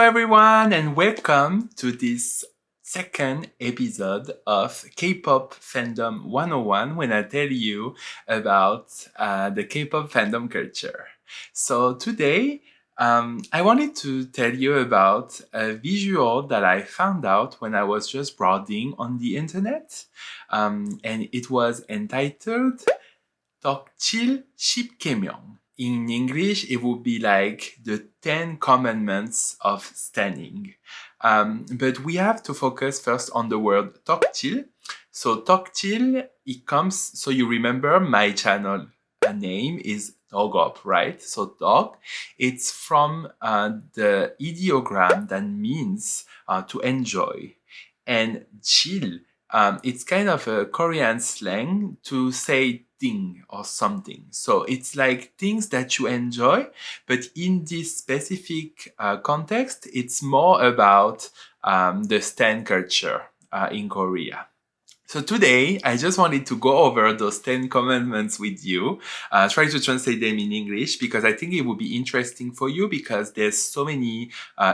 Hello everyone and welcome to this second episode of K-pop Fandom 101 when I tell you about the K-pop fandom culture. So today I wanted to tell you about a visual that I found out when I was just browsing on the internet, and it was entitled 덕질 10계명. In English, it would be like the 10 commandments of standing. But we have to focus first on the word 덕질. So 덕질, it comes, so you remember my channel name is Dogop, right? So dog, it's from the ideogram that means to enjoy. And chill, it's kind of a Korean slang to say thing or something. So it's like things that you enjoy, but in this specific context, it's more about the stan culture in Korea. So today, I just wanted to go over those 10 commandments with you, try to translate them in English because I think it would be interesting for you because there's so many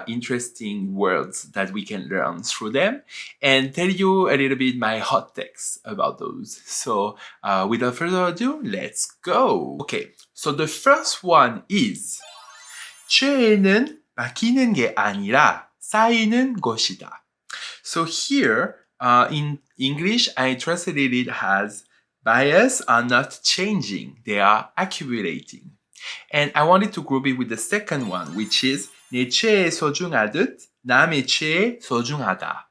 interesting words that we can learn through them and tell you a little bit my hot takes about those. So without further ado, let's go. Okay, so the first one is 죄는 막히는 게 아니라 쌓이는 것이다. So here, in English, I translated it as bias are not changing, they are accumulating. And I wanted to group it with the second one, which is 내 최애 소중하듯 남의 최애 소중하다.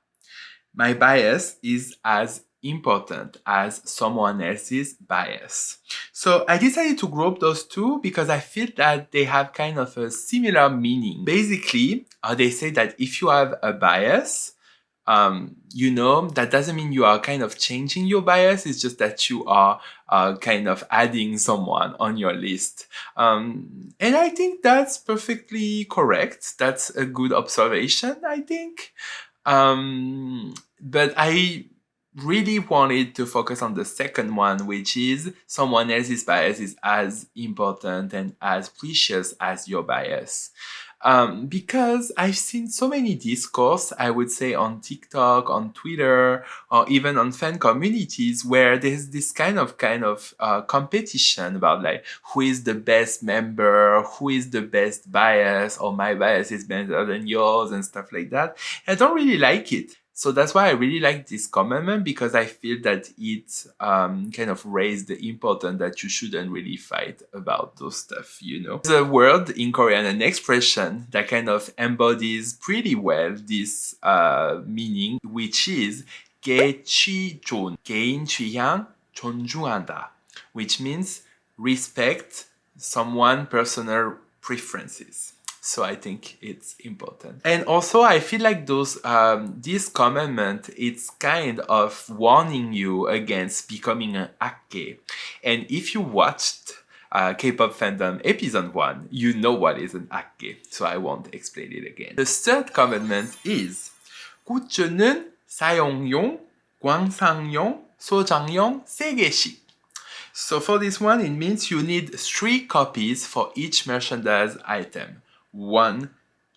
My bias is as important as someone else's bias. So I decided to group those two because I feel that they have kind of a similar meaning. Basically, they say that if you have a bias, that doesn't mean you are kind of changing your bias. It's just that you are kind of adding someone on your list. And I think that's perfectly correct. That's a good observation, I think. But I really wanted to focus on the second one, which is someone else's bias is as important and as precious as your bias. Because I've seen so many discourse, I would say on TikTok, on Twitter, or even on fan communities where there's this kind of competition about like who is the best member, who is the best bias, or my bias is better than yours and stuff like that. I don't really like it. So that's why I really like this commandment because I feel that it kind of raised the importance that you shouldn't really fight about those stuff, There's a word in Korean, an expression that kind of embodies pretty well this meaning, which is 개취존, 개인 취향 존중한다, which means respect someone's personal preferences. So I think it's important. And also I feel like this commandment, it's kind of warning you against becoming an ake. And if you watched K-pop Fandom episode 1, you know what is an ake. So I won't explain it again. The third commandment is 굿즈는 사용용, 광상용, 소장용 3개씩. So for this one, it means you need 3 copies for each merchandise item. 1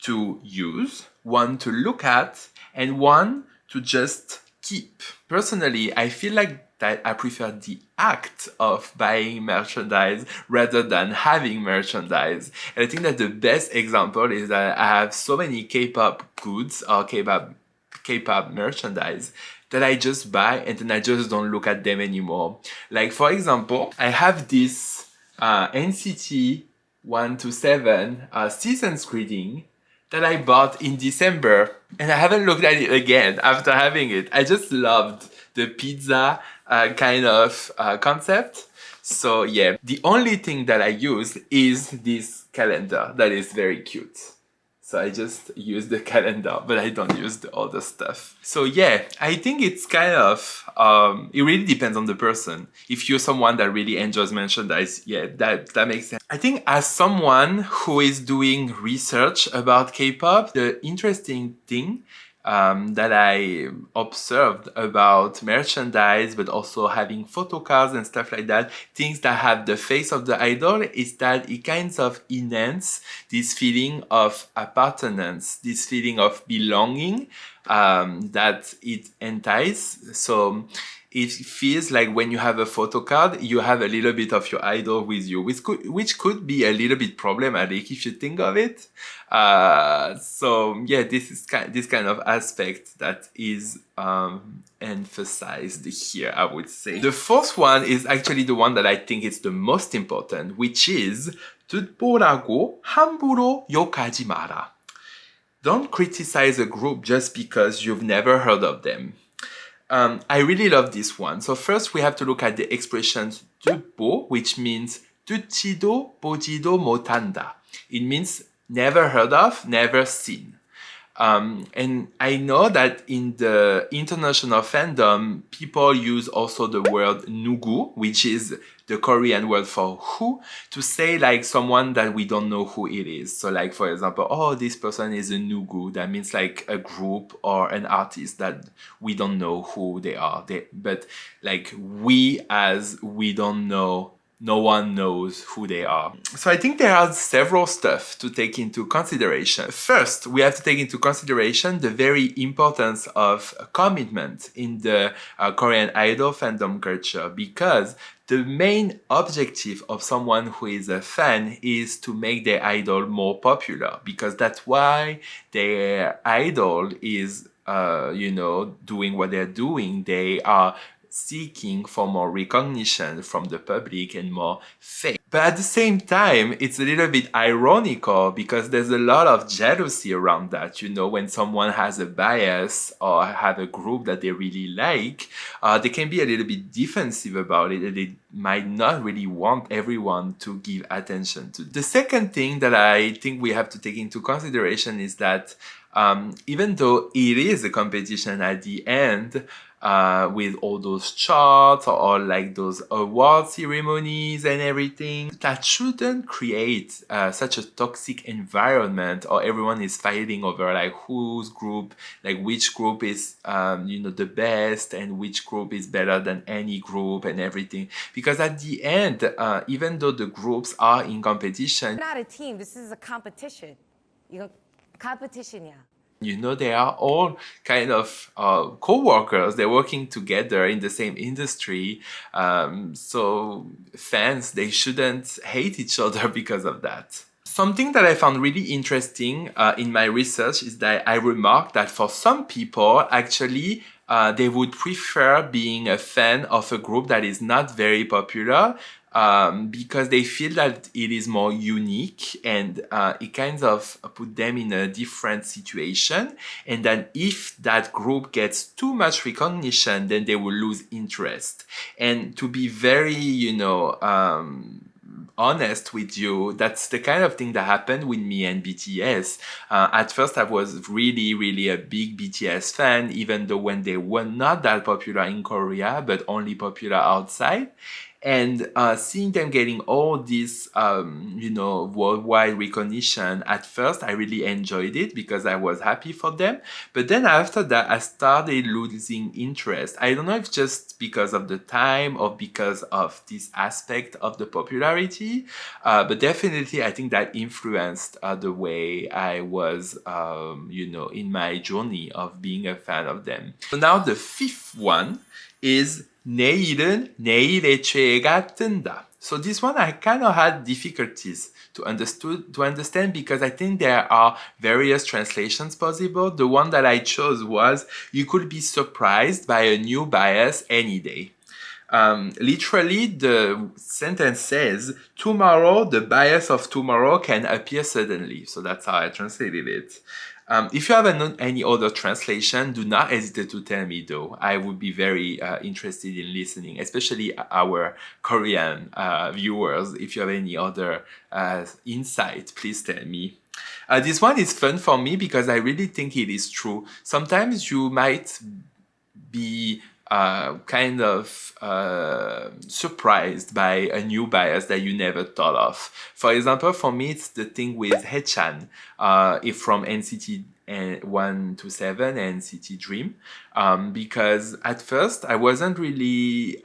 to use, 1 to look at, and 1 to just keep. Personally, I feel like that I prefer the act of buying merchandise rather than having merchandise. And I think that the best example is that I have so many K-pop goods or K-pop merchandise that I just buy and then I just don't look at them anymore. Like for example, I have this NCT 127 season's greeting that I bought in December and I haven't looked at it again after having it. I just loved the pizza kind of concept. So yeah, the only thing that I use is this calendar that is very cute. So I just use the calendar, but I don't use the other stuff. So yeah, I think it's kind of, it really depends on the person. If you're someone that really enjoys merchandise, yeah, that makes sense. I think as someone who is doing research about K-pop, the interesting thing that I observed about merchandise, but also having photo cards and stuff like that, things that have the face of the idol, is that it kind of enhance this feeling of appartenance, this feeling of belonging that it entices. So it feels like when you have a photo card, you have a little bit of your idol with you, which could be a little bit problematic if you think of it. So yeah, this kind of aspect that is emphasized here, I would say. The fourth one is actually the one that I think is the most important, which is 듣보라고 함부로 욕하지 마라. Don't criticize a group just because you've never heard of them. I really love this one. So first we have to look at the expression 듣보, which means 듣지도 보지도 못한다. It means never heard of, never seen. And I know that in the international fandom, people use also the word 누구, which is the Korean word for who, to say like someone that we don't know who it is. So like, for example, oh, this person is a 누구. That means like a group or an artist that we don't know who they are. But like we don't know, no one knows who they are. So I think there are several stuff to take into consideration. First, we have to take into consideration the very importance of commitment in the Korean idol fandom culture, because the main objective of someone who is a fan is to make their idol more popular, because that's why their idol is, doing what they're doing. They are seeking for more recognition from the public and more fame. But at the same time, it's a little bit ironical because there's a lot of jealousy around that. When someone has a bias or have a group that they really like, they can be a little bit defensive about it, and they might not really want everyone to give attention to. The second thing that I think we have to take into consideration is that even though it is a competition at the end, with all those charts or like those award ceremonies and everything, that shouldn't create such a toxic environment, or everyone is fighting over like whose group, like which group is the best and which group is better than any group and everything. Because at the end, even though the groups are in competition, not a team, this is a competition. Competition, yeah. They are all kind of co-workers. They're working together in the same industry. So fans, they shouldn't hate each other because of that. Something that I found really interesting in my research is that I remarked that for some people, actually, they would prefer being a fan of a group that is not very popular, because they feel that it is more unique, and it kind of put them in a different situation. And then if that group gets too much recognition, then they will lose interest. And to be very, honest with you, that's the kind of thing that happened with me and BTS. At first, I was really, really a big BTS fan, even though when they were not that popular in Korea, but only popular outside. And seeing them getting all this, worldwide recognition, at first I really enjoyed it because I was happy for them. But then after that, I started losing interest. I don't know if just because of the time or because of this aspect of the popularity, but definitely I think that influenced the way I was, in my journey of being a fan of them. So now the fifth one is 내일은 내일의 최애가 뜬다. So this one I kind of had difficulties to understand, because I think there are various translations possible. The one that I chose was, you could be surprised by a new bias any day. Literally, the sentence says, tomorrow, the bias of tomorrow can appear suddenly. So that's how I translated it. If you have any other translation, do not hesitate to tell me though. I would be very interested in listening, especially our Korean viewers. If you have any other insight, please tell me. This one is fun for me because I really think it is true. Sometimes you might be kind of surprised by a new bias that you never thought of. For example, for me, it's the thing with Hechan, if from NCT 127 and NCT Dream, because at first I wasn't really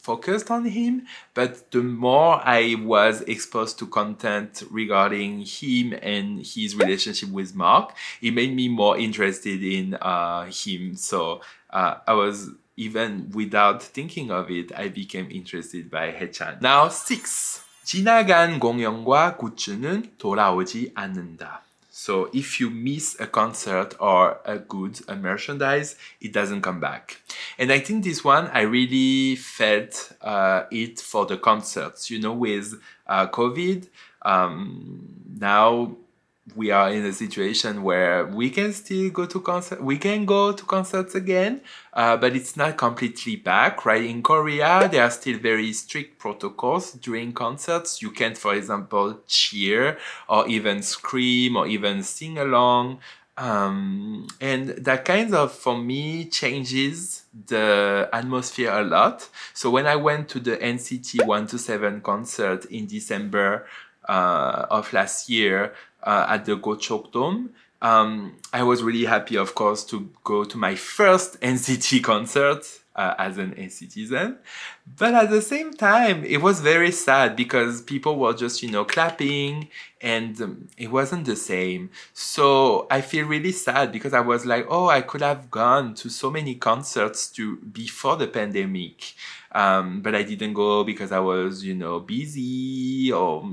focused on him, but the more I was exposed to content regarding him and his relationship with Mark, it made me more interested in him. So I was, even without thinking of it, I became interested by Haechan. Now 6. 지나간 공연과 굿즈는 돌아오지 않는다. So if you miss a concert or a merchandise, it doesn't come back. And I think this one, I really felt it for the concerts. You know, with COVID, now we are in a situation where we can still go to concerts again, but it's not completely back, right? In Korea, there are still very strict protocols during concerts. You can't, for example, cheer or even scream or even sing along. And that kind of, for me, changes the atmosphere a lot. So when I went to the NCT 127 concert in December of last year at the Gochok Dome, I was really happy, of course, to go to my first NCT concert as an citizen. But at the same time, it was very sad because people were just, clapping, and it wasn't the same. So I feel really sad because I was like, oh, I could have gone to so many concerts before the pandemic. But I didn't go because I was, busy, or,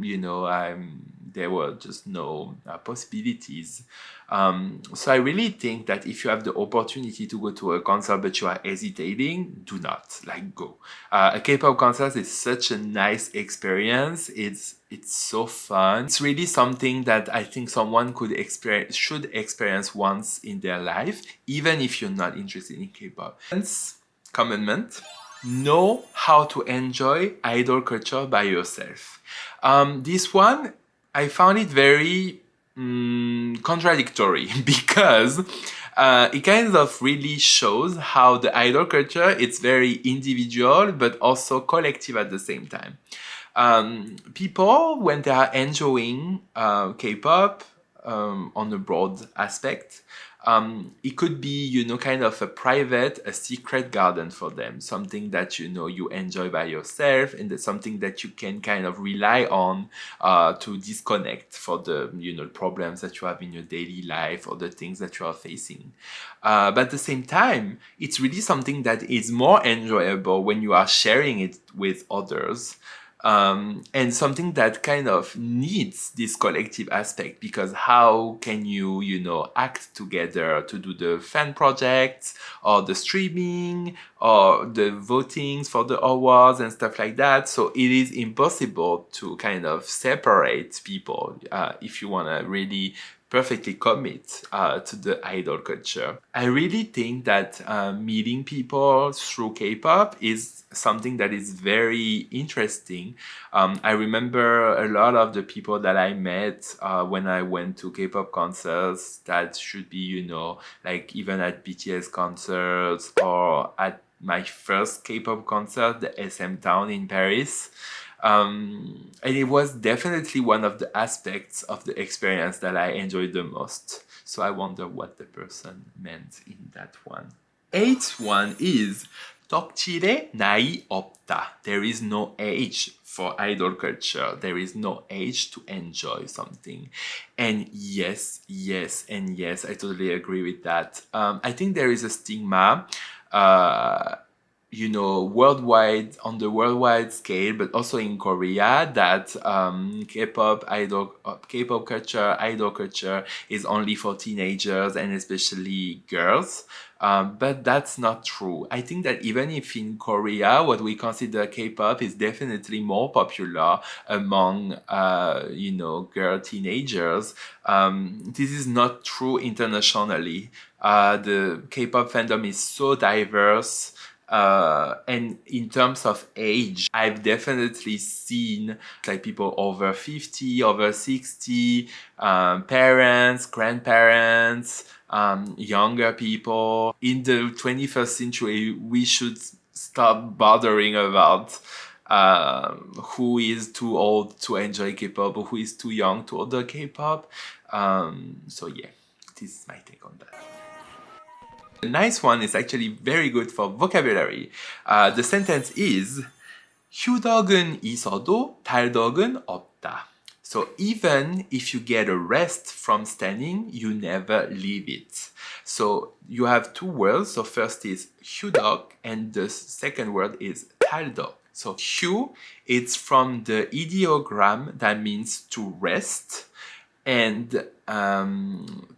there were just no possibilities. So I really think that if you have the opportunity to go to a concert but you are hesitating, do not, go. A K-pop concert is such a nice experience. It's so fun. It's really something that I think someone should experience once in their life, even if you're not interested in K-pop. Commandment: know how to enjoy idol culture by yourself. This one, I found it very contradictory because it kind of really shows how the idol culture, it's very individual but also collective at the same time. People, when they are enjoying K-pop on a broad aspect, it could be, kind of a secret garden for them, something that, you enjoy by yourself, and that's something that you can kind of rely on to disconnect for the, problems that you have in your daily life or the things that you are facing. But at the same time, it's really something that is more enjoyable when you are sharing it with others. And something that kind of needs this collective aspect, because how can you, act together to do the fan projects or the streaming or the votings for the awards and stuff like that? So it is impossible to kind of separate people if you want to really perfectly commit to the idol culture. I really think that meeting people through K-pop is something that is very interesting. I remember a lot of the people that I met when I went to K-pop concerts that should be, even at BTS concerts or at my first K-pop concert, the SM Town in Paris. And it was definitely one of the aspects of the experience that I enjoyed the most. So I wonder what the person meant in that one. Eighth one is 덕질에 나이 없다. There is no age for idol culture. There is no age to enjoy something. And yes, and yes, I totally agree with that. I think there is a stigma worldwide, on the worldwide scale, but also in Korea, that K-pop culture, idol culture is only for teenagers and especially girls. But that's not true. I think that even if in Korea, what we consider K-pop is definitely more popular among, girl teenagers, this is not true internationally. The K-pop fandom is so diverse. And in terms of age, I've definitely seen like people over 50, over 60, parents, grandparents, younger people. In the 21st century, we should stop bothering about who is too old to enjoy K-pop or who is too young to order K-pop. So yeah, this is my take on that. The nice one is actually very good for vocabulary. The sentence is 휴덕은 있어도 달덕은 없다. So even if you get a rest from standing, you never leave it. So you have two words. So first is 휴덕 and the second word is 달덕. So 휴, it's from the ideogram that means to rest. And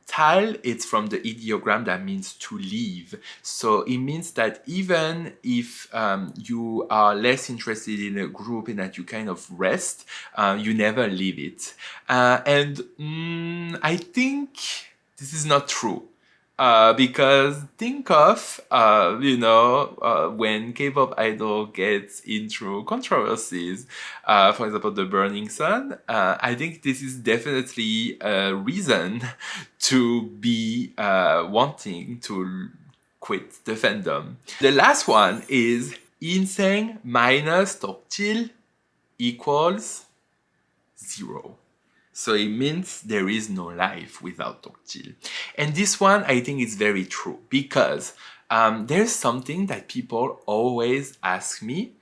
tal, it's from the ideogram that means to leave. So it means that even if you are less interested in a group and that you kind of rest, you never leave it. I think this is not true. Because think of, when K-pop idol gets into controversies, for example, the Burning Sun, I think this is definitely a reason to be wanting to quit the fandom. The last one is 인생 minus 덕질 equals 0. So it means there is no life without Tokjil. And this one I think is very true because there's something that people always ask me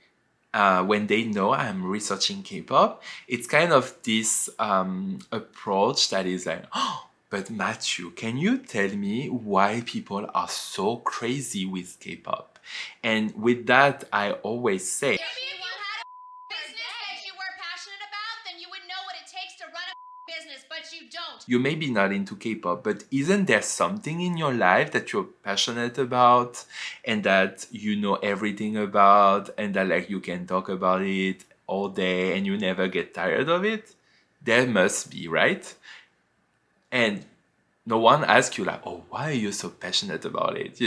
when they know I'm researching K-pop. It's kind of this approach that is like, oh, but Matthew, can you tell me why people are so crazy with K-pop? And with that, I always say, Maybe if you had a business that you were passionate about, then you would know what it takes to run a business, but you don't. you may be not into K-pop, but isn't there something in your life that you're passionate about and that you know everything about and that like you can talk about it all day and you never get tired of it? There must be, right? And no one asks you like, oh, why are you so passionate about it?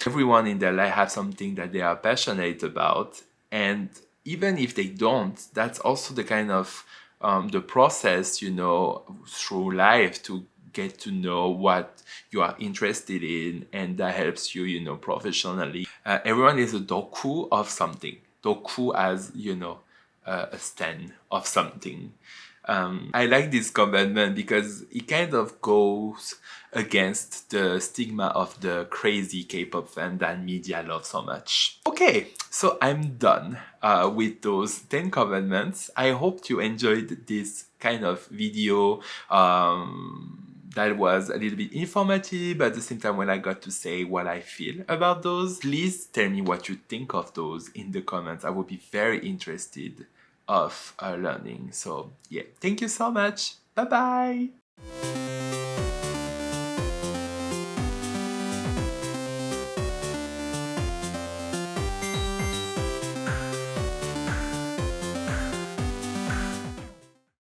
Everyone in their life has something that they are passionate about, and even if they don't, that's also the kind of the process, through life to get to know what you are interested in, and that helps you, professionally. Everyone is a doku of something. Doku as, a stand of something. I like this commandment because it kind of goes against the stigma of the crazy K-pop fan that media love so much. Okay, so I'm done with those 10 commandments. I hope you enjoyed this kind of video that was a little bit informative, but at the same time when I got to say what I feel about those. Please tell me what you think of those in the comments. I would be very interested of learning. So yeah, thank you so much. Bye bye.